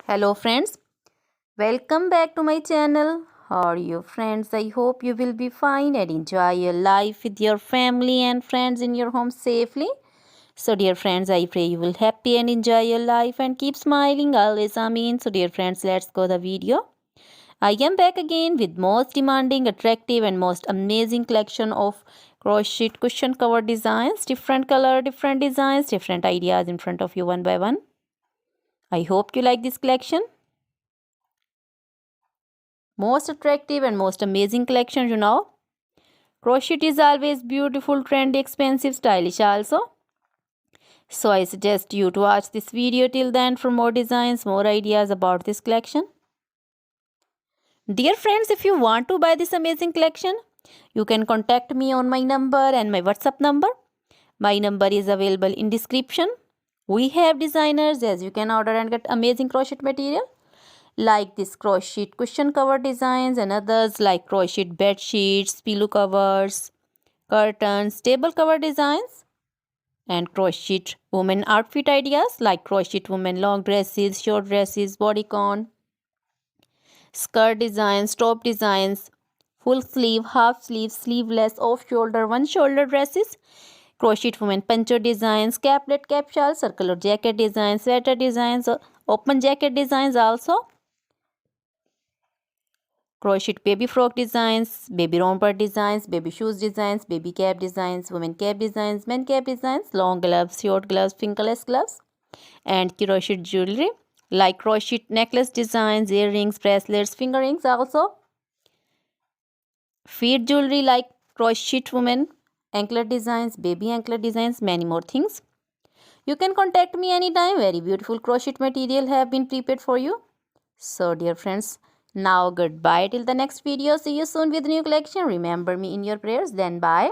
Hello friends, welcome back to my channel. How are you friends? I hope you will be fine and enjoy your life with your family and friends in your home safely. So dear friends, I pray you will happy and enjoy your life and keep smiling always. Amen. So dear friends, let's go the video. I am back again with most demanding, attractive and most amazing collection of crochet cushion cover designs. Different color, different designs, different ideas in front of you one by one. I hope you like this collection. Most attractive and most amazing collection, Crochet is always beautiful, trendy, expensive, stylish also. So I suggest you to watch this video till then for more designs, more ideas about this collection. Dear friends, if you want to buy this amazing collection, you can contact me on my number and my WhatsApp number. My number is available in description. We have designers as you can order and get amazing crochet material like this crochet cushion cover designs and others like crochet bed sheets, pillow covers, curtains, table cover designs, and crochet women outfit ideas like crochet women long dresses, short dresses, bodycon, skirt designs, top designs, full sleeve, half sleeve, sleeveless, off shoulder, one shoulder dresses, crochet women poncho designs, caplet, cap shawl, circular jacket designs, sweater designs, open jacket designs also, crochet baby frock designs, baby romper designs, baby shoes designs, baby cap designs, women cap designs, men cap designs, long gloves, short gloves, fingerless gloves, and crochet jewelry like crochet necklace designs, earrings, bracelets, finger rings also, feet jewelry like crochet women anklet designs, baby anklet designs, many more things. You can contact me anytime. Very beautiful crochet material have been prepared for you. So dear friends, now goodbye till the next video. See you soon with new collection. Remember me in your prayers. Then bye.